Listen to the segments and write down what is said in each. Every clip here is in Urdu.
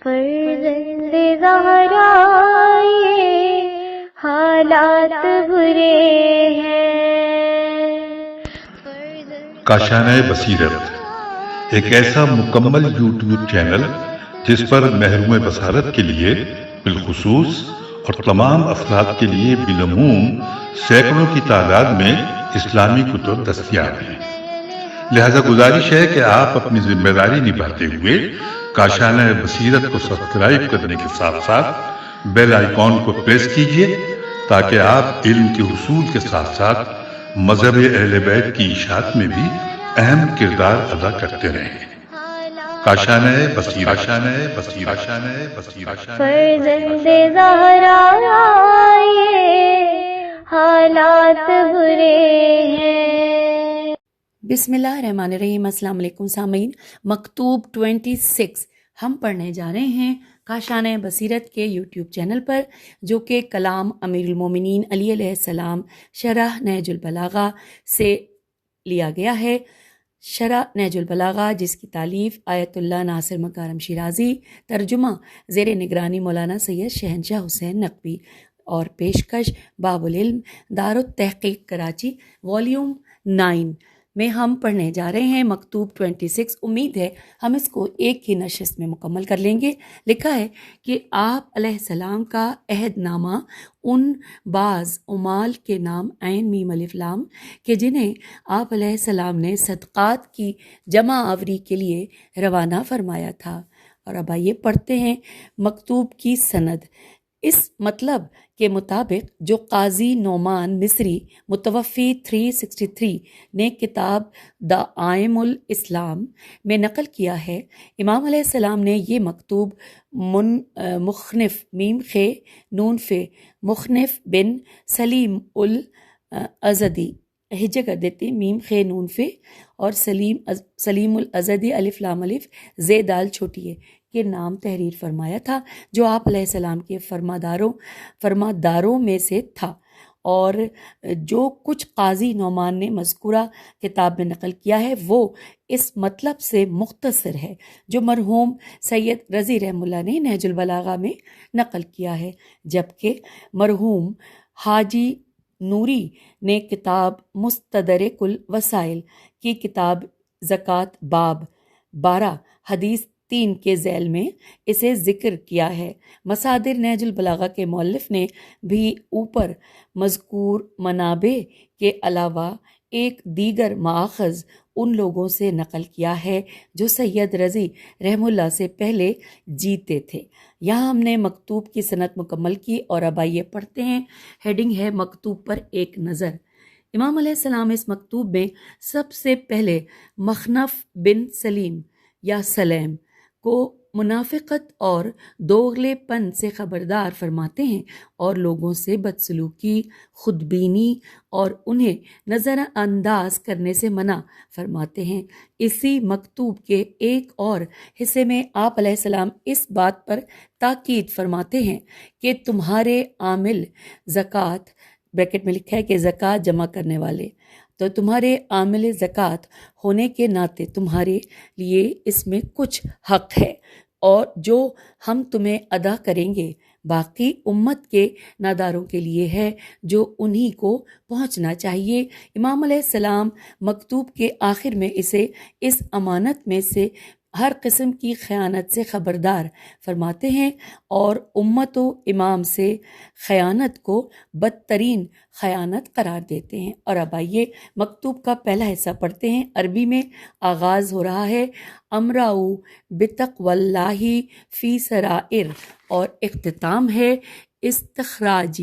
فرزند زہرا یہ حالات برے ہیں۔ کاشانۂ بصیرت ایک ایسا مکمل یوٹیوب چینل جس پر محروم بصارت کے لیے بالخصوص اور تمام افراد کے لیے بالعموم سینکڑوں کی تعداد میں اسلامی کتب دستیاب ہیں۔ لہذا گزارش ہے کہ آپ اپنی ذمہ داری نبھاتے ہوئے کاشانۂ بصیرت کو سبسکرائب کرنے کے ساتھ ساتھ بیل آئیکن کو پریس کیجیے تاکہ آپ علم کے حصول کے ساتھ ساتھ مذہب اہل بیت کی اشاعت میں بھی اہم کردار ادا کرتے رہیں۔ کاشانۂ بصیرت، کاشانۂ بصیرت، کاشانۂ بصیرت۔ فرزند زہرا یہ حالات برے ہیں۔ بسم اللہ الرحمن الرحیم۔ السلام علیکم سامعین، مکتوب 26 ہم پڑھنے جا رہے ہیں کاشانۂ بصیرت کے یوٹیوب چینل پر، جو کہ کلام امیر المومنین علی علیہ السلام شرح نہج البلاغہ سے لیا گیا ہے۔ شرح نہج البلاغہ جس کی تالیف آیت اللہ ناصر مکارم شیرازی، ترجمہ زیر نگرانی مولانا سید شہنشاہ حسین نقوی، اور پیشکش باب العلم دار التحقیق کراچی والیوم 9 میں ہم پڑھنے جا رہے ہیں مکتوب 26۔ امید ہے ہم اس کو ایک ہی نشست میں مکمل کر لیں گے۔ لکھا ہے کہ آپ علیہ السلام کا عہد نامہ ان بعض عمال کے نام عین میم الف لام کہ جنہیں آپ علیہ السلام نے صدقات کی جمع آوری کے لیے روانہ فرمایا تھا۔ اور اب آئیے پڑھتے ہیں مکتوب کی سند۔ اس مطلب کے مطابق جو قاضی نعمان مصری متوفی 363 نے کتاب دعائم الاسلام میں نقل کیا ہے، امام علیہ السلام نے یہ مکتوب مخنف میم خ نون ف مخنف بن سلیم الازدی، ہجے کر دیتے میم خ نون ف، اور سلیم الازدی الف لام الف زے دال چھوٹی ہے کے نام تحریر فرمایا تھا، جو آپ علیہ السلام کے فرماداروں میں سے تھا، اور جو کچھ قاضی نعمان نے مذکورہ کتاب میں نقل کیا ہے وہ اس مطلب سے مختصر ہے جو مرحوم سید رضی رحمہ اللہ نے نہج البلاغہ میں نقل کیا ہے، جبکہ مرحوم حاجی نوری نے کتاب مستدرک الوسائل کی کتاب زکوٰۃ باب 12 حدیث 3 کے ذیل میں اسے ذکر کیا ہے۔ مصادر نہج البلاغہ کے مؤلف نے بھی اوپر مذکور منابع کے علاوہ ایک دیگر ماخذ ان لوگوں سے نقل کیا ہے جو سید رضی رحمہ اللہ سے پہلے جیتے تھے۔ یہاں ہم نے مکتوب کی سند مکمل کی، اور اب آئیے پڑھتے ہیں۔ ہیڈنگ ہے مکتوب پر ایک نظر۔ امام علیہ السلام اس مکتوب میں سب سے پہلے مخنف بن سلیم یا سلیم کو منافقت اور دوغلے پن سے خبردار فرماتے ہیں، اور لوگوں سے بدسلوکی، خودبینی اور انہیں نظر انداز کرنے سے منع فرماتے ہیں۔ اسی مکتوب کے ایک اور حصے میں آپ علیہ السلام اس بات پر تاکید فرماتے ہیں کہ تمہارے عامل زکوٰۃ، بریکٹ میں لکھا ہے کہ زکوٰۃ جمع کرنے والے، تو تمہارے عامل زکوٰۃ ہونے کے ناطے تمہارے لیے اس میں کچھ حق ہے، اور جو ہم تمہیں ادا کریں گے باقی امت کے ناداروں کے لیے ہے جو انہی کو پہنچنا چاہیے۔ امام علیہ السلام مکتوب کے آخر میں اسے اس امانت میں سے ہر قسم کی خیانت سے خبردار فرماتے ہیں، اور امت و امام سے خیانت کو بدترین خیانت قرار دیتے ہیں۔ اور اب آئیے مکتوب کا پہلا حصہ پڑھتے ہیں۔ عربی میں آغاز ہو رہا ہے امراؤ بتقوی اللہ فی سرائر، اور اختتام ہے استخراج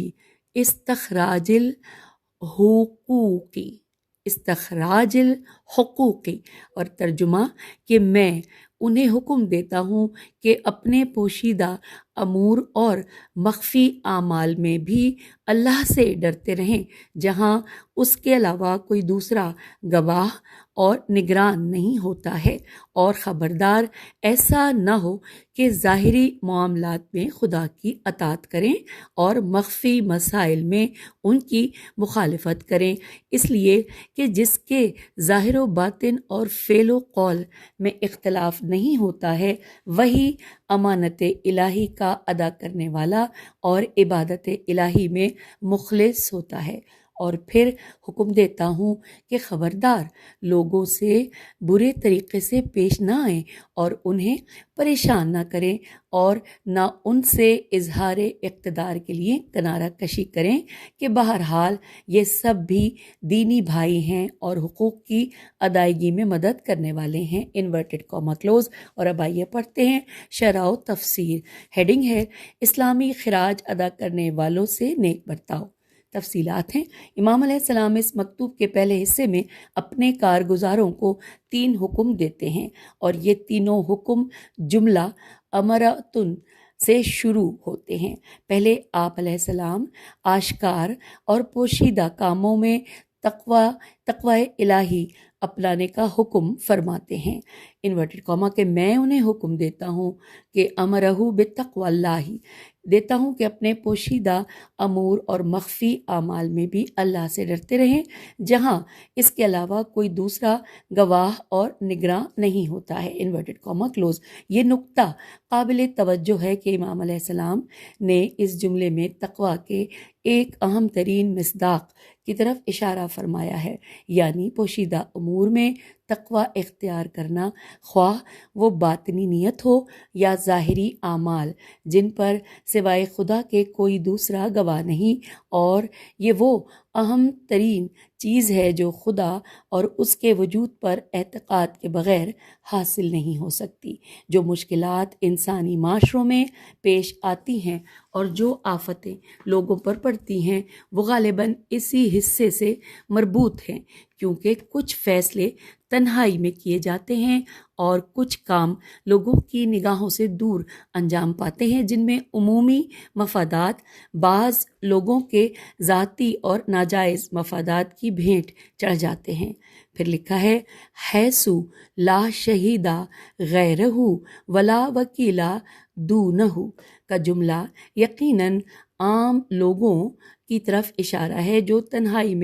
الحقوقی، اور ترجمہ کہ میں انہیں حکم دیتا ہوں کہ اپنے پوشیدہ امور اور مخفی اعمال میں بھی اللہ سے ڈرتے رہیں، جہاں اس کے علاوہ کوئی دوسرا گواہ اور نگران نہیں ہوتا ہے، اور خبردار ایسا نہ ہو کہ ظاہری معاملات میں خدا کی اطاعت کریں اور مخفی مسائل میں ان کی مخالفت کریں، اس لیے کہ جس کے ظاہر و باطن اور فعل و قول میں اختلاف نہیں ہوتا ہے وہی امانت الہی کا ادا کرنے والا اور عبادت الہی میں مخلص ہوتا ہے۔ اور پھر حکم دیتا ہوں کہ خبردار لوگوں سے برے طریقے سے پیش نہ آئیں اور انہیں پریشان نہ کریں اور نہ ان سے اظہار اقتدار کے لیے کنارہ کشی کریں کہ بہرحال یہ سب بھی دینی بھائی ہیں اور حقوق کی ادائیگی میں مدد کرنے والے ہیں، انورٹڈ کاما کلوز۔ اور اب آئیے پڑھتے ہیں شرح و تفسیر۔ ہیڈنگ ہے اسلامی خراج ادا کرنے والوں سے نیک برتاؤ۔ تفصیلات ہیں، امام علیہ السلام اس مکتوب کے پہلے حصے میں اپنے کارگزاروں کو 3 حکم دیتے ہیں، اور یہ تینوں حکم جملہ امرتن سے شروع ہوتے ہیں۔ پہلے آپ علیہ السلام آشکار اور پوشیدہ کاموں میں تقوی الہی اپنانے کا حکم فرماتے ہیں، انورٹڈ کاما کہ میں انہیں حکم دیتا ہوں کہ امرہ بتقوی اللہ، دیتا ہوں کہ اپنے پوشیدہ امور اور مخفی اعمال میں بھی اللہ سے ڈرتے رہیں، جہاں اس کے علاوہ کوئی دوسرا گواہ اور نگراں نہیں ہوتا ہے، انورٹڈ کاما کلوز۔ یہ نقطہ قابل توجہ ہے کہ امام علیہ السلام نے اس جملے میں تقوی کے ایک اہم ترین مصداق کی طرف اشارہ فرمایا ہے، یعنی پوشیدہ امور میں تقوی اختیار کرنا، خواہ وہ باطنی نیت ہو یا ظاہری اعمال جن پر سوائے خدا کے کوئی دوسرا گواہ نہیں، اور یہ وہ اہم ترین چیز ہے جو خدا اور اس کے وجود پر اعتقاد کے بغیر حاصل نہیں ہو سکتی۔ جو مشکلات انسانی معاشروں میں پیش آتی ہیں اور جو آفتیں لوگوں پر پڑتی ہیں وہ غالباً اسی حصے سے مربوط ہیں، کیونکہ کچھ فیصلے تنہائی میں کیے جاتے ہیں اور کچھ کام لوگوں کی نگاہوں سے دور انجام پاتے ہیں، جن میں عمومی مفادات بعض لوگوں کے ذاتی اور ناجائز مفادات کی بھینٹ چڑھ جاتے ہیں۔ پھر لکھا ہے حیثو لا شہیدہ غیرہ ولا وکیلا دونہ کا جملہ یقیناً عام لوگوں کی طرف اشارہ ہے جو تنہائی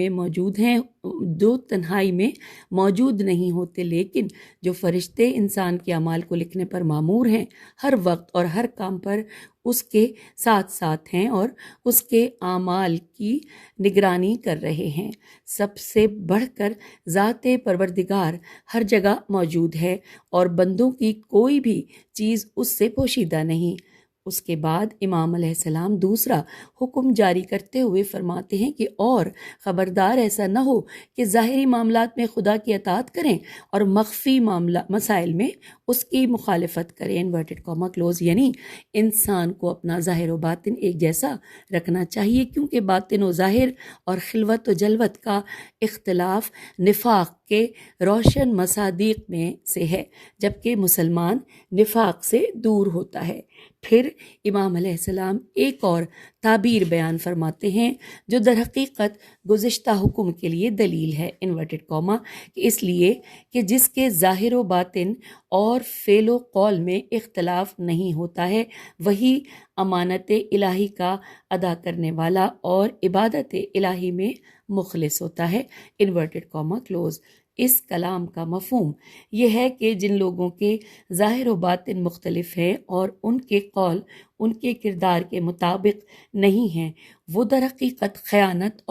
میں موجود نہیں ہوتے، لیکن جو فرشتے انسان کے اعمال کو لکھنے پر مامور ہیں، ہر وقت اور ہر کام پر اس کے ساتھ ساتھ ہیں اور اس کے اعمال کی نگرانی کر رہے ہیں۔ سب سے بڑھ کر ذات پروردگار ہر جگہ موجود ہے اور بندوں کی کوئی بھی چیز اس سے پوشیدہ نہیں۔ اس کے بعد امام علیہ السلام دوسرا حکم جاری کرتے ہوئے فرماتے ہیں کہ اور خبردار ایسا نہ ہو کہ ظاہری معاملات میں خدا کی اطاعت کریں اور مخفی مسائل میں اس کی مخالفت کریں، انورٹڈ کاما کلوز، یعنی انسان کو اپنا ظاہر و باطن ایک جیسا رکھنا چاہیے، کیونکہ باطن و ظاہر اور خلوت و جلوت کا اختلاف نفاق کے روشن مصادیق میں سے ہے، جبکہ مسلمان نفاق سے دور ہوتا ہے۔ پھر امام علیہ السلام ایک اور تعبیر بیان فرماتے ہیں جو در حقیقت گزشتہ حکم کے لیے دلیل ہے، انورٹڈ کاما، کہ اس لیے کہ جس کے ظاہر و باطن اور فعل و قول میں اختلاف نہیں ہوتا ہے وہی امانت الہی کا ادا کرنے والا اور عبادت الہی میں مخلص ہوتا ہے، انورٹڈ کاما کلوز۔ اس کلام کا مفہوم یہ ہے کہ جن لوگوں کے ظاہر و باطن مختلف ہیں اور ان کے قول ان کے کردار کے مطابق نہیں ہیں، وہ در حقیقت خیانت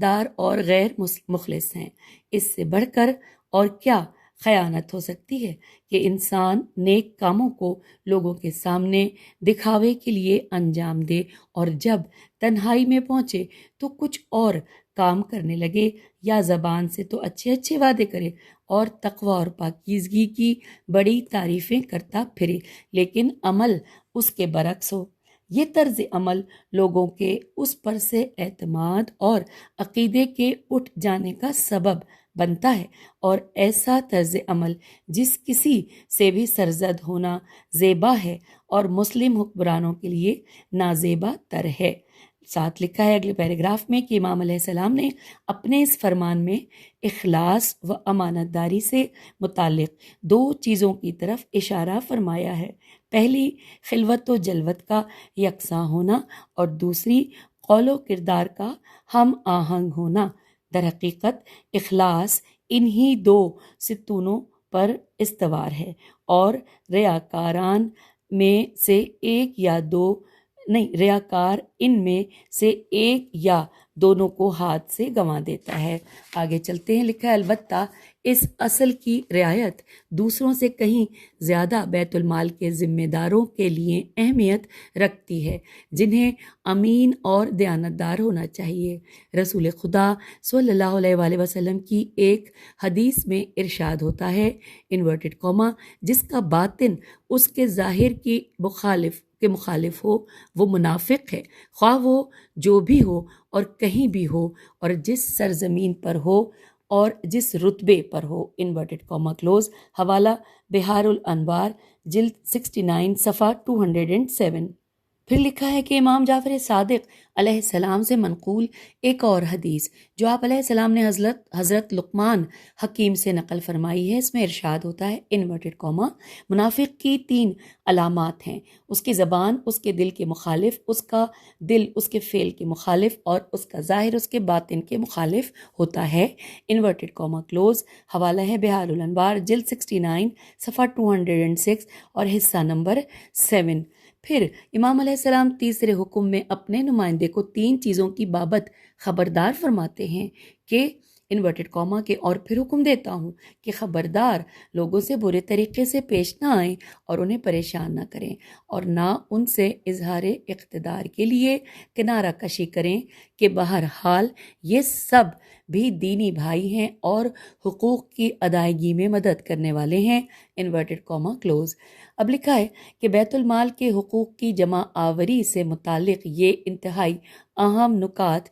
دار اور غیر مخلص ہیں۔ اس سے بڑھ کر اور کیا خیانت ہو سکتی ہے کہ انسان نیک کاموں کو لوگوں کے سامنے دکھاوے کے لیے انجام دے اور جب تنہائی میں پہنچے تو کچھ اور کام کرنے لگے، یا زبان سے تو اچھے وعدے کرے اور تقوی اور پاکیزگی کی بڑی تعریفیں کرتا پھرے، لیکن عمل اس کے برعکس ہو۔ یہ طرز عمل لوگوں کے اس پر سے اعتماد اور عقیدے کے اٹھ جانے کا سبب بنتا ہے، اور ایسا طرز عمل جس کسی سے بھی سرزد ہونا زیبا ہے اور مسلم حکمرانوں کے لیے نازیبا تر ہے۔ ساتھ لکھا ہے اگلے پیراگراف میں کہ امام علیہ السلام نے اپنے اس فرمان میں اخلاص و امانت داری سے متعلق 2 چیزوں کی طرف اشارہ فرمایا ہے، پہلی خلوت و جلوت کا یکساں ہونا اور دوسری قول و کردار کا ہم آہنگ ہونا۔ در حقیقت اخلاص انہی 2 ستونوں پر استوار ہے اور ریاکاران میں سے ایک یا دو نہیں ریاکار ان میں سے ایک یا دونوں کو ہاتھ سے گنوا دیتا ہے۔ آگے چلتے ہیں، لکھا ہے البتہ اس اصل کی رعایت دوسروں سے کہیں زیادہ بیت المال کے ذمہ داروں کے لیے اہمیت رکھتی ہے، جنہیں امین اور دیانتدار ہونا چاہیے۔ رسول خدا صلی اللہ علیہ وآلہ وسلم کی ایک حدیث میں ارشاد ہوتا ہے انورٹڈ کاما جس کا باطن اس کے ظاہر کی مخالف ہو وہ منافق ہے، خواہ وہ جو بھی ہو اور کہیں بھی ہو اور جس سرزمین پر ہو اور جس رتبے پر ہو۔ Inverted comma close. حوالہ بحار الانوار جلد 69 صفحہ 207۔ پھر لکھا ہے کہ امام جعفر صادق علیہ السلام سے منقول ایک اور حدیث جو آپ علیہ السلام نے حضرت لقمان حکیم سے نقل فرمائی ہے، اس میں ارشاد ہوتا ہے انورٹڈ کاما منافق کی 3 علامات ہیں، اس کی زبان اس کے دل کے مخالف، اس کا دل اس کے فعل کے مخالف اور اس کا ظاہر اس کے باطن کے مخالف ہوتا ہے۔ Inverted comma close. حوالہ ہے بحار الانوار جلد 69 صفحہ 206 اور حصہ نمبر 7۔ پھر امام علیہ السلام تیسرے حکم میں اپنے نمائندے کو 3 چیزوں کی بابت خبردار فرماتے ہیں کہ انورٹڈ کاما کے اور پھر حکم دیتا ہوں کہ خبردار لوگوں سے برے طریقے سے پیش نہ آئیں اور انہیں پریشان نہ کریں اور نہ ان سے اظہار اقتدار کے لیے کنارہ کشی کریں کہ بہرحال یہ سب بھی دینی بھائی ہیں اور حقوق کی ادائیگی میں مدد کرنے والے ہیں۔ Inverted comma close. اب لکھا ہے کہ بیت المال کے حقوق کی جمع آوری سے متعلق یہ انتہائی اہم نکات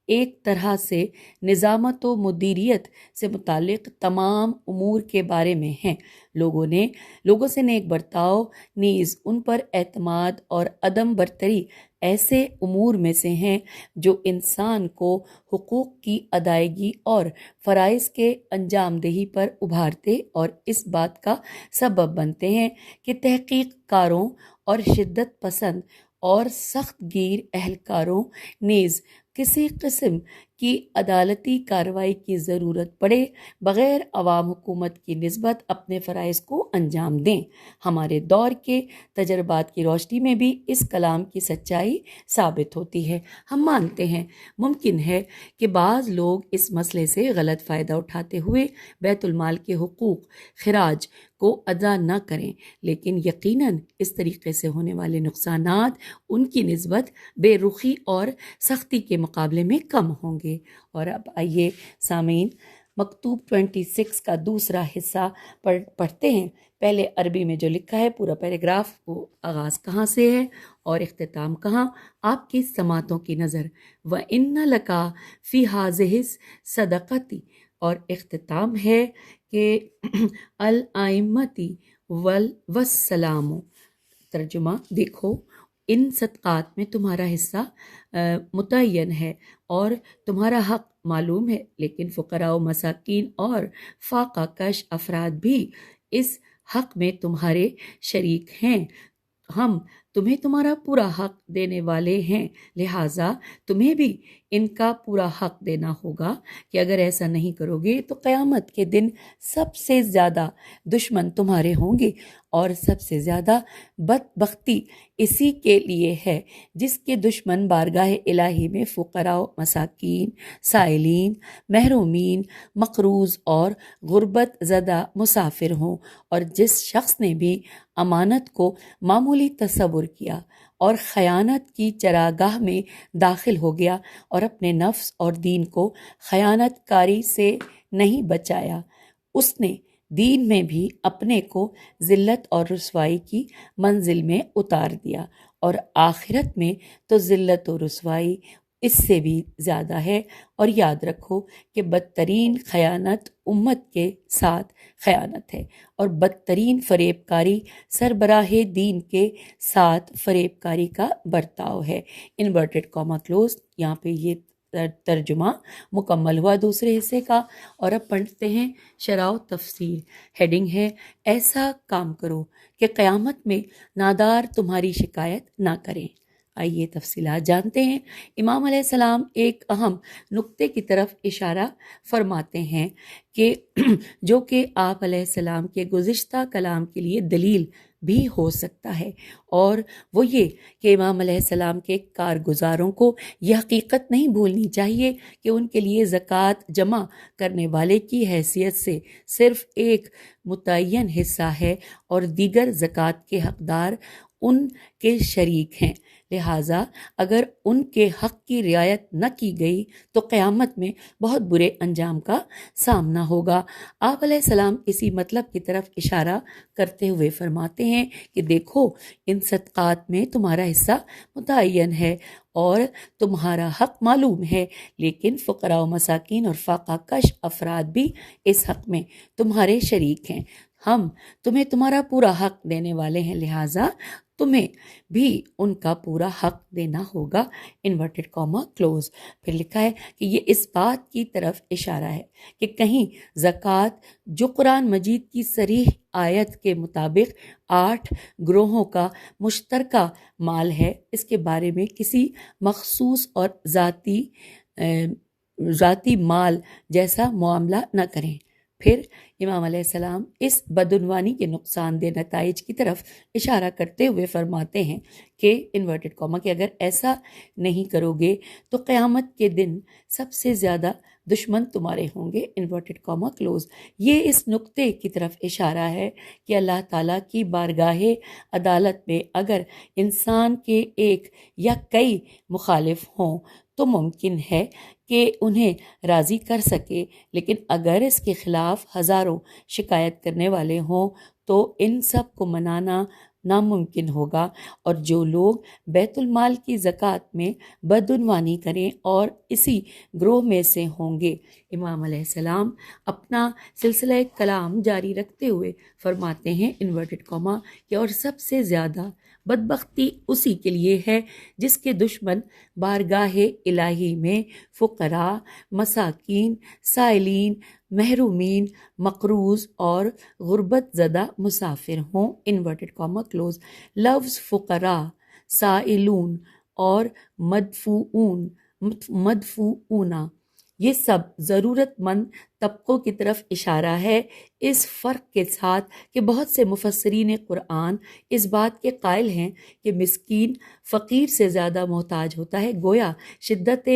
ایک طرح سے نظامت و مدیریت سے متعلق تمام امور کے بارے میں ہیں۔ لوگوں سے نیک برتاؤ نیز ان پر اعتماد اور عدم برتری ایسے امور میں سے ہیں جو انسان کو حقوق کی ادائیگی اور فرائض کے انجام دہی پر ابھارتے اور اس بات کا سبب بنتے ہیں کہ تحقیق کاروں اور شدت پسند اور سخت گیر اہلکاروں نیز کسی قسم کی عدالتی کارروائی کی ضرورت پڑے بغیر عوام حکومت کی نسبت اپنے فرائض کو انجام دیں۔ ہمارے دور کے تجربات کی روشنی میں بھی اس کلام کی سچائی ثابت ہوتی ہے۔ ہم مانتے ہیں ممکن ہے کہ بعض لوگ اس مسئلے سے غلط فائدہ اٹھاتے ہوئے بیت المال کے حقوق خراج کو ادا نہ کریں، لیکن یقیناً اس طریقے سے ہونے والے نقصانات ان کی نسبت بے رخی اور سختی کے مقابلے میں کم ہوں گے۔ اور اب آئیے سامعین مکتوب 26 کا دوسرا حصہ پڑھتے ہیں۔ پہلے عربی میں جو لکھا ہے پورا پیراگراف، وہ آغاز کہاں سے ہے اور اختتام کہاں، آپ کی سماعتوں کی نظر۔ وَإِنَّ لَكَ فِي هَٰذِهِ الصَّدَقَةِ، اور اختتام ہے کہ الائمتی والسلام۔ ترجمہ دیکھو، ان صدقات میں تمہارا حصہ متعین ہے اور تمہارا حق معلوم ہے، لیکن فقراء و مساکین اور فاقہ کش افراد بھی اس حق میں تمہارے شریک ہیں۔ ہم تمہیں تمہارا پورا حق دینے والے ہیں، لہٰذا تمہیں بھی ان کا پورا حق دینا ہوگا کہ اگر ایسا نہیں کرو گے تو قیامت کے دن سب سے زیادہ دشمن تمہارے ہوں گے، اور سب سے زیادہ بدبختی اسی کے لیے ہے جس کے دشمن بارگاہ الہی میں فقراء و مساکین، سائلین، محرومین، مقروض اور غربت زدہ مسافر ہوں، اور جس شخص نے بھی امانت کو معمولی تصور کیا اور خیانت کی چراگاہ میں داخل ہو گیا اور اپنے نفس اور دین کو خیانت کاری سے نہیں بچایا، اس نے دین میں بھی اپنے کو ذلت اور رسوائی کی منزل میں اتار دیا، اور آخرت میں تو ذلت و رسوائی اس سے بھی زیادہ ہے۔ اور یاد رکھو کہ بدترین خیانت امت کے ساتھ خیانت ہے، اور بدترین فریب کاری سربراہ دین کے ساتھ فریب کاری کا برتاؤ ہے۔ Inverted comma close. یہاں پہ یہ ترجمہ مکمل ہوا دوسرے حصے کا، اور اب پڑھتے ہیں شرح و تفسیر۔ ہیڈنگ ہے ایسا کام کرو کہ قیامت میں نادار تمہاری شکایت نہ کریں۔ آئیے تفصیلات جانتے ہیں۔ امام علیہ السلام ایک اہم نقطے کی طرف اشارہ فرماتے ہیں کہ جو کہ آپ علیہ السلام کے گزشتہ کلام کے لیے دلیل بھی ہو سکتا ہے، اور وہ یہ کہ امام علیہ السلام کے کارگزاروں کو یہ حقیقت نہیں بھولنی چاہیے کہ ان کے لیے زکوٰۃ جمع کرنے والے کی حیثیت سے صرف ایک متعین حصہ ہے اور دیگر زکوٰۃ کے حقدار ان کے شریک ہیں، لہٰذا اگر ان کے حق کی رعایت نہ کی گئی تو قیامت میں بہت برے انجام کا سامنا ہوگا۔ آپ علیہ السلام اسی مطلب کی طرف اشارہ کرتے ہوئے فرماتے ہیں کہ دیکھو، ان صدقات میں تمہارا حصہ متعین ہے اور تمہارا حق معلوم ہے، لیکن فقراء و مساکین اور فاقہ کش افراد بھی اس حق میں تمہارے شریک ہیں۔ ہم تمہیں تمہارا پورا حق دینے والے ہیں، لہٰذا تمہیں بھی ان کا پورا حق دینا ہوگا، انورٹڈ کاما کلوز۔ پھر لکھا ہے کہ یہ اس بات کی طرف اشارہ ہے کہ کہیں زکوٰۃ جو قرآن مجید کی صریح آیت کے مطابق 8 گروہوں کا مشترکہ مال ہے، اس کے بارے میں کسی مخصوص اور ذاتی مال جیسا معاملہ نہ کریں۔ پھر امام علیہ السلام اس بدعنوانی کے نقصان دہ نتائج کی طرف اشارہ کرتے ہوئے فرماتے ہیں کہ انورٹڈ کاما کہ اگر ایسا نہیں کرو گے تو قیامت کے دن سب سے زیادہ دشمن تمہارے ہوں گے، انورٹڈ کاما کلوز۔ یہ اس نقطے کی طرف اشارہ ہے کہ اللہ تعالیٰ کی بارگاہ عدالت میں اگر انسان کے ایک یا کئی مخالف ہوں تو ممکن ہے کہ انہیں راضی کر سکے، لیکن اگر اس کے خلاف ہزاروں شکایت کرنے والے ہوں تو ان سب کو منانا ناممکن ہوگا، اور جو لوگ بیت المال کی زکوٰۃ میں بدعنوانی کریں اور اسی گروہ میں سے ہوں گے۔ امام علیہ السلام اپنا سلسلہ کلام جاری رکھتے ہوئے فرماتے ہیں انورٹڈ کاما کہ اور سب سے زیادہ بدبختی اسی کے لیے ہے جس کے دشمن بارگاہ الہی میں فقراء، مساکین، سائلین، محرومین، مقروض اور غربت زدہ مسافر ہوں، انورٹڈ کاما کلوز۔ لفظ فقراء، سائلون اور مدفوعون یہ سب ضرورت مند طبقوں کی طرف اشارہ ہے، اس فرق کے ساتھ کہ بہت سے مفسرین قرآن اس بات کے قائل ہیں کہ مسکین فقیر سے زیادہ محتاج ہوتا ہے، گویا شدت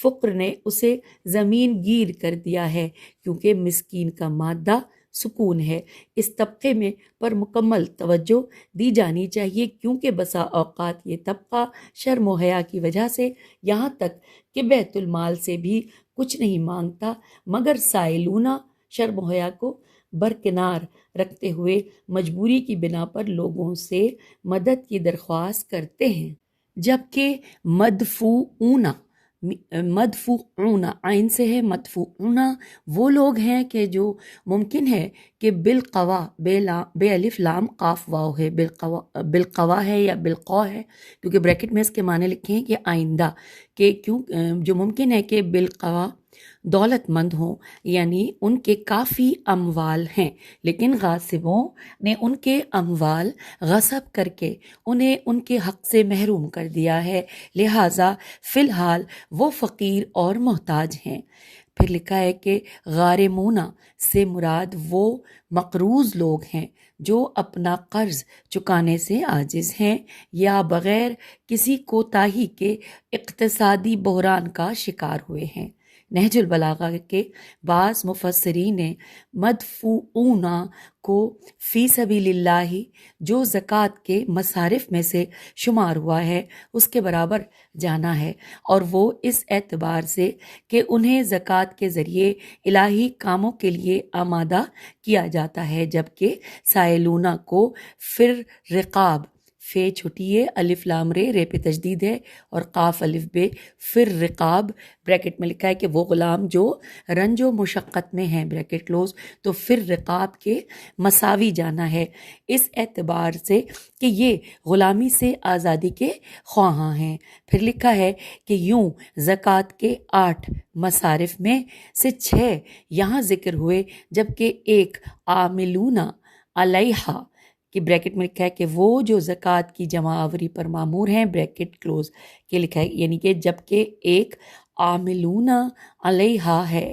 فقر نے اسے زمین گیر کر دیا ہے، کیونکہ مسکین کا مادہ سکون ہے۔ اس طبقے میں پر مکمل توجہ دی جانی چاہیے، کیونکہ بسا اوقات یہ طبقہ شرم و حیا کی وجہ سے یہاں تک کہ بیت المال سے بھی کچھ نہیں مانگتا، مگر سائلونہ شرم و حیا کو برکنار رکھتے ہوئے مجبوری کی بنا پر لوگوں سے مدد کی درخواست کرتے ہیں، جبکہ مدفوعون عین سے ہے، مدفوعون وہ لوگ ہیں کہ جو ممکن ہے کہ بالقوا بے الف لام قاف واو ہے، بالقوا ہے یا بالقوا ہے، کیونکہ بریکٹ میں اس کے معنی لکھے ہیں کہ آئندہ، کہ جو ممکن ہے کہ بالقوا دولت مند ہوں، یعنی ان کے کافی اموال ہیں، لیکن غاصبوں نے ان کے اموال غصب کر کے انہیں ان کے حق سے محروم کر دیا ہے، لہٰذا فی الحال وہ فقیر اور محتاج ہیں۔ پھر لکھا ہے کہ غارمون سے مراد وہ مقروض لوگ ہیں جو اپنا قرض چکانے سے عاجز ہیں یا بغیر کسی کوتاہی کے اقتصادی بحران کا شکار ہوئے ہیں۔ نہج البلاغہ کے بعض مفسرین نے مدفوعون کو فی سبیل اللہ جو زکوٰۃ کے مصارف میں سے شمار ہوا ہے اس کے برابر جانا ہے، اور وہ اس اعتبار سے کہ انہیں زکوٰۃ کے ذریعے الہی کاموں کے لیے آمادہ کیا جاتا ہے، جبکہ سائلونہ کو فر رقاب، فے چھٹی ہے، الف لام رے پہ تجدید ہے اور قاف الف بے، فر رقاب بریکٹ میں لکھا ہے کہ وہ غلام جو رنج و مشقت میں ہیں، بریکٹ کلوز، تو فر رقاب کے مساوی جانا ہے، اس اعتبار سے کہ یہ غلامی سے آزادی کے خواہاں ہیں۔ پھر لکھا ہے کہ یوں زکوٰۃ کے 8 مصارف میں سے 6 یہاں ذکر ہوئے، جبکہ ایک عاملون علیہا کہ بریکٹ میں لکھا ہے کہ وہ جو زکوٰۃ کی جمع آوری پر مامور ہیں، بریکٹ کلوز کے لکھا ہے، یعنی کہ جب کہ ایک عاملون علیہا ہے۔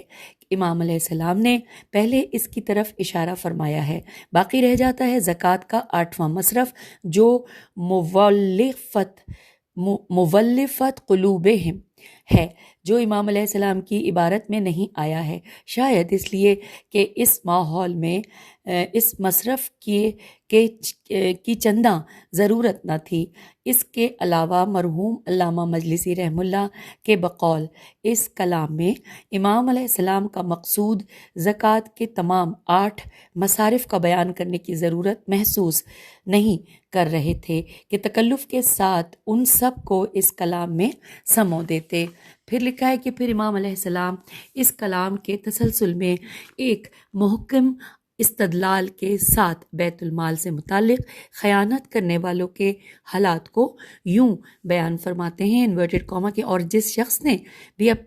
امام علیہ السلام نے پہلے اس کی طرف اشارہ فرمایا ہے۔ باقی رہ جاتا ہے زکوٰۃ کا 8واں مصرف جو مولفت قلوبہم ہے، جو امام علیہ السلام کی عبارت میں نہیں آیا ہے، شاید اس لیے کہ اس ماحول میں اس مصرف کی چنداں ضرورت نہ تھی۔ اس کے علاوہ مرحوم علامہ مجلسی رحمہ اللہ کے بقول اس کلام میں امام علیہ السلام کا مقصود زکوٰۃ کے تمام 8 مصارف کا بیان کرنے کی ضرورت محسوس نہیں کر رہے تھے کہ تکلف کے ساتھ ان سب کو اس کلام میں سمو دیتے۔ پھر لکھا ہے کہ پھر امام علیہ السلام اس کلام کے تسلسل میں ایک محکم استدلال کے ساتھ بیت المال سے متعلق خیانت کرنے والوں کے حالات کو یوں بیان فرماتے ہیں انورٹڈ کاما کے، اور جس شخص نے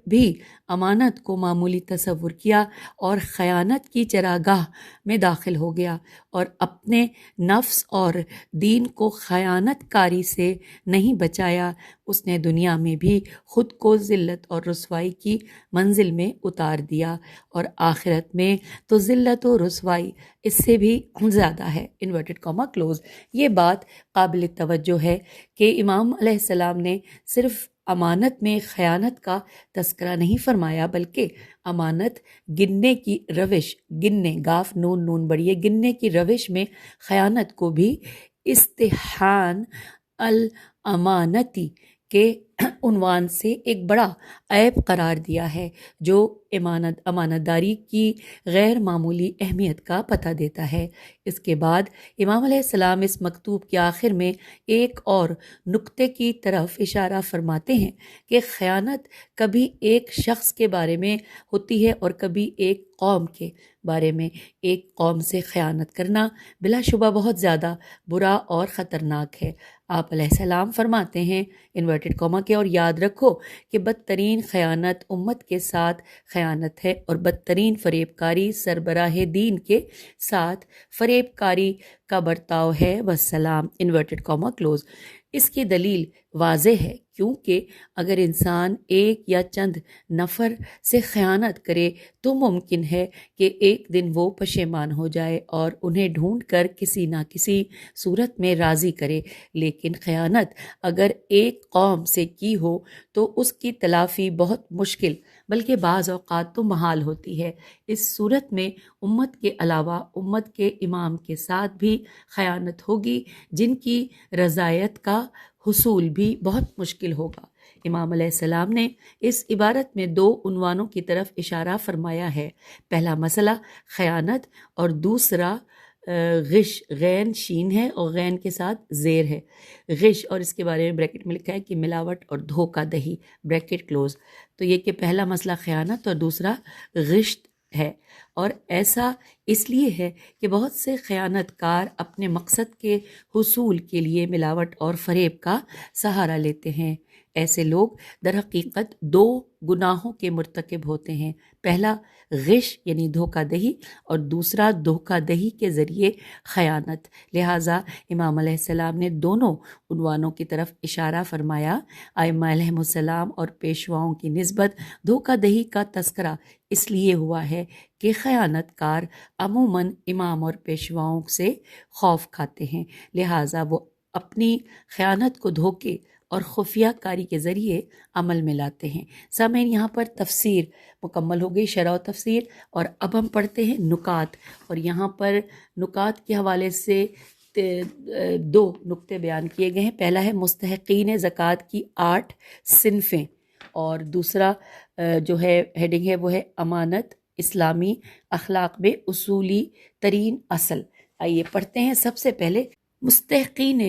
بھی امانت کو معمولی تصور کیا اور خیانت کی چراگاہ میں داخل ہو گیا اور اپنے نفس اور دین کو خیانت کاری سے نہیں بچایا، اس نے دنیا میں بھی خود کو ذلت اور رسوائی کی منزل میں اتار دیا، اور آخرت میں تو ذلت و رسوائی اس سے بھی زیادہ ہے انورٹڈ کاما کلوز۔ یہ بات قابل توجہ ہے کہ امام علیہ السلام نے صرف امانت میں خیانت کا تذکرہ نہیں فرمایا، بلکہ امانت گننے کی روش، گننے گاف نون نون بڑی ہے، گننے کی روش میں خیانت کو بھی استحان الامانتی کے عنوان سے ایک بڑا عیب قرار دیا ہے، جو امانت داری کی غیر معمولی اہمیت کا پتہ دیتا ہے۔ اس کے بعد امام علیہ السلام اس مکتوب کے آخر میں ایک اور نقطے کی طرف اشارہ فرماتے ہیں کہ خیانت کبھی ایک شخص کے بارے میں ہوتی ہے اور کبھی ایک قوم کے بارے میں۔ ایک قوم سے خیانت کرنا بلا شبہ بہت زیادہ برا اور خطرناک ہے۔ آپ علیہ السلام فرماتے ہیں انورٹڈ کاما کے، اور یاد رکھو کہ بدترین خیانت امت کے ساتھ خیانت ہے، اور بدترین فریب کاری سربراہ دین کے ساتھ فریب کاری کا برتاؤ ہے، والسلام انورٹڈ کاما کلوز۔ اس کی دلیل واضح ہے، کیونکہ اگر انسان ایک یا چند نفر سے خیانت کرے تو ممکن ہے کہ ایک دن وہ پشیمان ہو جائے اور انہیں ڈھونڈ کر کسی نہ کسی صورت میں راضی کرے، لیکن خیانت اگر ایک قوم سے کی ہو تو اس کی تلافی بہت مشکل بلکہ بعض اوقات تو محال ہوتی ہے۔ اس صورت میں امت کے علاوہ امت کے امام کے ساتھ بھی خیانت ہوگی، جن کی رضایت کا حصول بھی بہت مشکل ہوگا۔ امام علیہ السلام نے اس عبارت میں 2 عنوانوں کی طرف اشارہ فرمایا ہے۔ پہلا مسئلہ خیانت اور دوسرا غش، غین شین ہے اور غین کے ساتھ زیر ہے، غش، اور اس کے بارے میں بریکٹ میں لکھا ہے کہ ملاوٹ اور دھوکہ دہی، بریکٹ کلوز۔ تو یہ کہ پہلا مسئلہ خیانت اور دوسرا غش ہے، اور ایسا اس لیے ہے کہ بہت سے خیانت کار اپنے مقصد کے حصول کے لیے ملاوٹ اور فریب کا سہارا لیتے ہیں۔ ایسے لوگ در حقیقت 2 گناہوں کے مرتکب ہوتے ہیں، پہلا غش یعنی دھوکہ دہی، اور دوسرا دھوکہ دہی کے ذریعے خیانت۔ لہٰذا امام علیہ السلام نے دونوں عنوانوں کی طرف اشارہ فرمایا۔ ائمہ علیہ السلام اور پیشواؤں کی نسبت دھوکہ دہی کا تذکرہ اس لیے ہوا ہے کہ خیانت کار عموماً امام اور پیشواؤں سے خوف کھاتے ہیں، لہٰذا وہ اپنی خیانت کو دھوکے اور خفیہ کاری کے ذریعے عمل میں لاتے ہیں۔ سامعین، یہاں پر تفسیر مکمل ہو گئی، شرح و تفسیر، اور اب ہم پڑھتے ہیں نکات، اور یہاں پر نکات کے حوالے سے 2 نقطے بیان کیے گئے ہیں۔ پہلا ہے مستحقین زکوٰۃ کی 8 صنفیں، اور دوسرا جو ہے ہیڈنگ ہے وہ ہے امانت اسلامی اخلاق میں اصولی ترین اصل۔ آئیے پڑھتے ہیں۔ سب سے پہلے مستحقین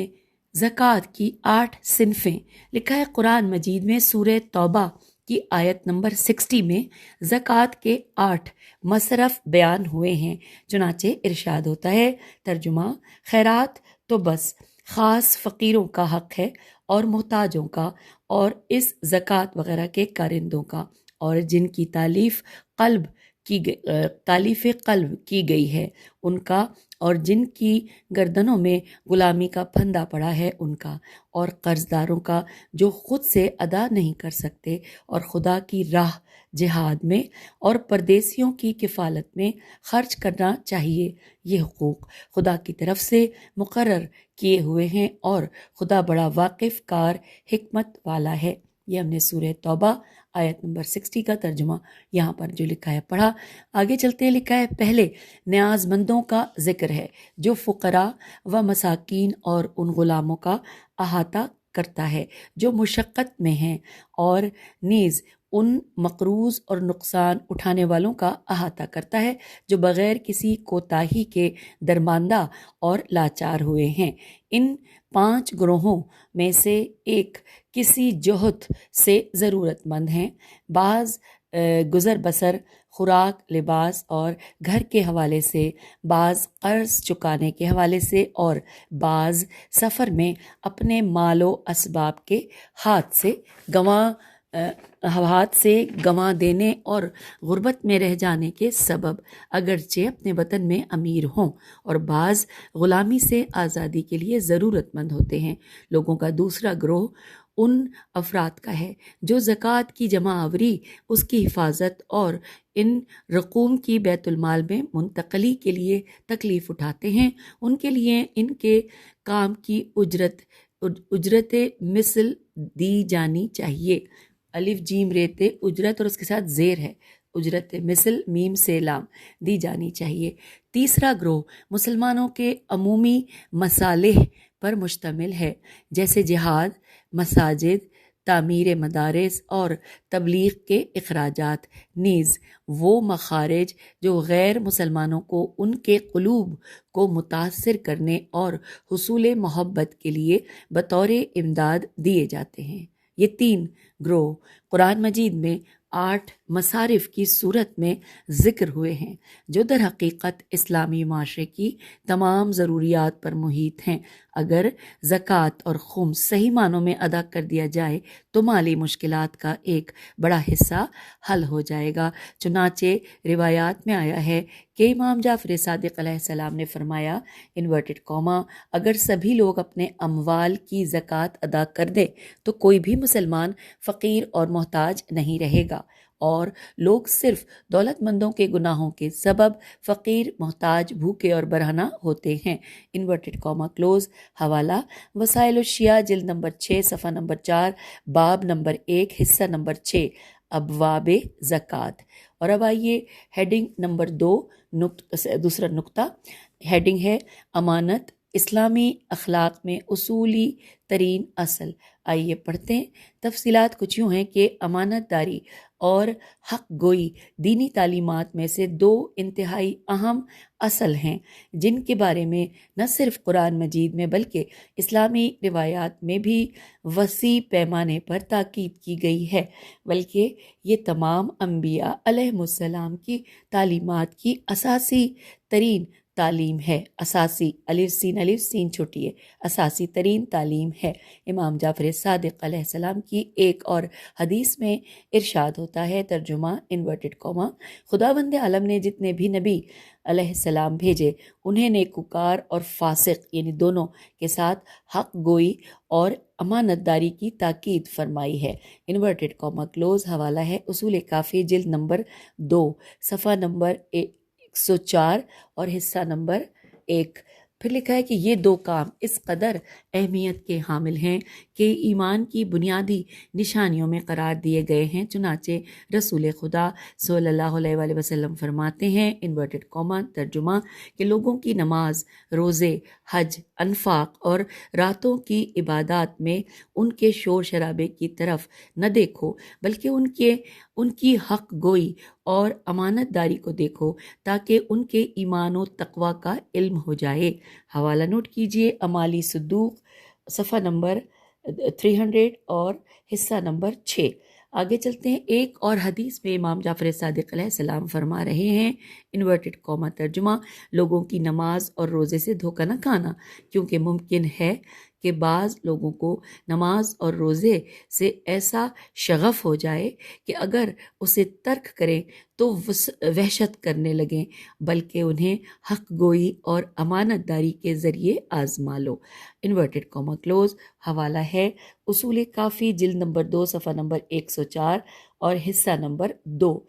زکوٰۃ کی 8 صنفیں۔ لکھا ہے قرآن مجید میں سورہ توبہ کی آیت نمبر 60 میں زکوٰۃ کے 8 مصرف بیان ہوئے ہیں، چنانچہ ارشاد ہوتا ہے، ترجمہ: خیرات تو بس خاص فقیروں کا حق ہے اور محتاجوں کا، اور اس زکوٰۃ وغیرہ کے کارندوں کا، اور جن کی تالیف قلب تالیف قلب کی گئی ہے ان کا، اور جن کی گردنوں میں غلامی کا پھندا پڑا ہے ان کا، اور قرض داروں کا جو خود سے ادا نہیں کر سکتے، اور خدا کی راہ جہاد میں اور پردیسیوں کی کفالت میں خرچ کرنا چاہیے۔ یہ حقوق خدا کی طرف سے مقرر کیے ہوئے ہیں، اور خدا بڑا واقف کار حکمت والا ہے۔ یہ ہم نے سورہ توبہ آیت نمبر 60 کا ترجمہ یہاں پر جو لکھا ہے پڑھا۔ آگے چلتے ہیں، لکھا ہے پہلے نیاز مندوں کا ذکر ہے جو فقراء و مساکین اور ان غلاموں کا احاطہ کرتا ہے جو مشقت میں ہیں، اور نیز ان مقروض اور نقصان اٹھانے والوں کا احاطہ کرتا ہے جو بغیر کسی کوتاہی کے درماندہ اور لاچار ہوئے ہیں۔ ان 5 گروہوں میں سے ایک کسی جہد سے ضرورت مند ہیں، بعض گزر بسر، خوراک، لباس اور گھر کے حوالے سے، بعض قرض چکانے کے حوالے سے، اور بعض سفر میں اپنے مال و اسباب کے ہاتھ سے گنوا دینے اور غربت میں رہ جانے کے سبب اگرچہ اپنے وطن میں امیر ہوں، اور بعض غلامی سے آزادی کے لیے ضرورت مند ہوتے ہیں۔ لوگوں کا دوسرا گروہ ان افراد کا ہے جو زکوٰۃ کی جمع آوری، اس کی حفاظت اور ان رقوم کی بیت المال میں منتقلی کے لیے تکلیف اٹھاتے ہیں۔ ان کے لیے ان کے کام کی اجرت مثل دی جانی چاہیے۔ الف جیم ریتے اجرت، اور اس کے ساتھ زیر ہے، اجرت مثل میم سے لام دی جانی چاہیے۔ تیسرا گروہ مسلمانوں کے عمومی مصالح پر مشتمل ہے، جیسے جہاد، مساجد، تعمیر مدارس اور تبلیغ کے اخراجات، نیز وہ مخارج جو غیر مسلمانوں کو ان کے قلوب کو متاثر کرنے اور حصول محبت کے لیے بطور امداد دیے جاتے ہیں۔ یہ 3 گروہ قرآن مجید میں 8 مصارف کی صورت میں ذکر ہوئے ہیں جو در حقیقت اسلامی معاشرے کی تمام ضروریات پر محیط ہیں۔ اگر زکوٰۃ اور خمس صحیح معنوں میں ادا کر دیا جائے تو مالی مشکلات کا ایک بڑا حصہ حل ہو جائے گا۔ چنانچہ روایات میں آیا ہے کہ امام جعفر صادق علیہ السلام نے فرمایا انورٹڈ کاما اگر سبھی لوگ اپنے اموال کی زکوٰۃ ادا کر دیں تو کوئی بھی مسلمان فقیر اور محتاج نہیں رہے گا، اور لوگ صرف دولت مندوں کے گناہوں کے سبب فقیر، محتاج، بھوکے اور برہنہ ہوتے ہیں۔ Inverted comma close. حوالہ وسائل الشیعہ جلد نمبر 6 صفحہ نمبر 4 باب نمبر 1 حصہ نمبر 6 ابواب زکوٰۃ۔ اور اب آئیے ہیڈنگ نمبر 2 دوسرا نقطہ، ہیڈنگ ہے امانت اسلامی اخلاق میں اصولی ترین اصل۔ آئیے پڑھتے ہیں۔ تفصیلات کچھ یوں ہیں کہ امانت داری اور حق گوئی دینی تعلیمات میں سے 2 انتہائی اہم اصل ہیں جن کے بارے میں نہ صرف قرآن مجید میں بلکہ اسلامی روایات میں بھی وسیع پیمانے پر تاکید کی گئی ہے، بلکہ یہ تمام انبیاء علیہم السلام کی تعلیمات کی اساسی ترین تعلیم ہے۔ اساسی الف سین چھوٹی ہے، اساسی ترین تعلیم ہے۔ امام جعفر صادق علیہ السلام کی ایک اور حدیث میں ارشاد ہوتا ہے، ترجمہ انورٹڈ کاما، خداوند عالم نے جتنے بھی نبی علیہ السلام بھیجے انہیں نیکوکار اور فاسق یعنی دونوں کے ساتھ حق گوئی اور امانت داری کی تاکید فرمائی ہے۔ Inverted comma close. حوالہ ہے اصول کافی جلد نمبر 2 صفحہ نمبر 104 اور حصہ نمبر 1۔ پھر لکھا ہے کہ یہ 2 کام اس قدر اہمیت کے حامل ہیں کہ ایمان کی بنیادی نشانیوں میں قرار دیے گئے ہیں۔ چنانچہ رسول خدا صلی اللہ علیہ وآلہ وسلم فرماتے ہیں انورٹڈ کاما ترجمہ کہ لوگوں کی نماز، روزے، حج، انفاق اور راتوں کی عبادات میں ان کے شور شرابے کی طرف نہ دیکھو بلکہ ان کی حق گوئی اور امانت داری کو دیکھو تاکہ ان کے ایمان و تقوی کا علم ہو جائے۔ حوالہ نوٹ کیجئے امالی صدوق صفحہ نمبر 300 اور حصہ نمبر 6۔ آگے چلتے ہیں۔ ایک اور حدیث میں امام جعفر صادق علیہ السلام فرما رہے ہیں انورٹڈ کاما ترجمہ لوگوں کی نماز اور روزے سے دھوکہ نہ کھانا، کیونکہ ممکن ہے کہ بعض لوگوں کو نماز اور روزے سے ایسا شغف ہو جائے کہ اگر اسے ترک کریں تو وحشت کرنے لگیں، بلکہ انہیں حق گوئی اور امانت داری کے ذریعے آزما لو۔ Inverted comma close. حوالہ ہے اصول کافی، جلد نمبر 2 صفحہ نمبر 104 اور حصہ نمبر 2۔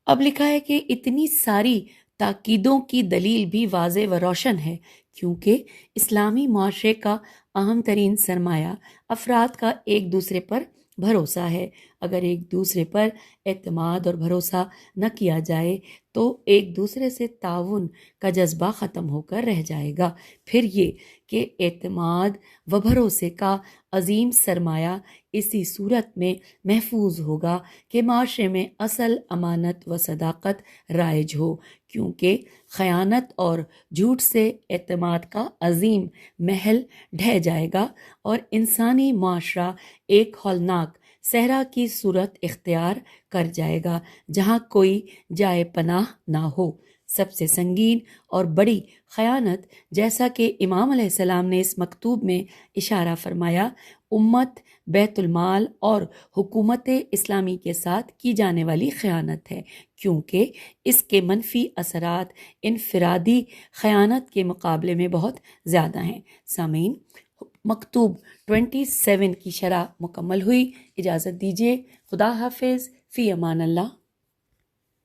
اب لکھا ہے کہ اتنی ساری تاکیدوں کی دلیل بھی واضح و روشن ہے، کیونکہ اسلامی معاشرے کا اہم ترین سرمایہ افراد کا ایک دوسرے پر بھروسہ ہے۔ اگر ایک دوسرے پر اعتماد اور بھروسہ نہ کیا جائے تو ایک دوسرے سے تعاون کا جذبہ ختم ہو کر رہ جائے گا۔ پھر یہ کہ اعتماد و بھروسے کا عظیم سرمایہ اسی صورت میں محفوظ ہوگا کہ معاشرے میں اصل امانت و صداقت رائج ہو، کیونکہ خیانت اور جھوٹ سے اعتماد کا عظیم محل ڈھہ جائے گا اور انسانی معاشرہ ایک ہولناک صحرا کی صورت اختیار کر جائے گا جہاں کوئی جائے پناہ نہ ہو۔ سب سے سنگین اور بڑی خیانت، جیسا کہ امام علیہ السلام نے اس مکتوب میں اشارہ فرمایا، امت، بیت المال اور حکومت اسلامی کے ساتھ کی جانے والی خیانت ہے، کیونکہ اس کے منفی اثرات انفرادی خیانت کے مقابلے میں بہت زیادہ ہیں۔ سامعین، مکتوب 27 کی شرح مکمل ہوئی۔ اجازت دیجیے، خدا حافظ، فی امان اللہ۔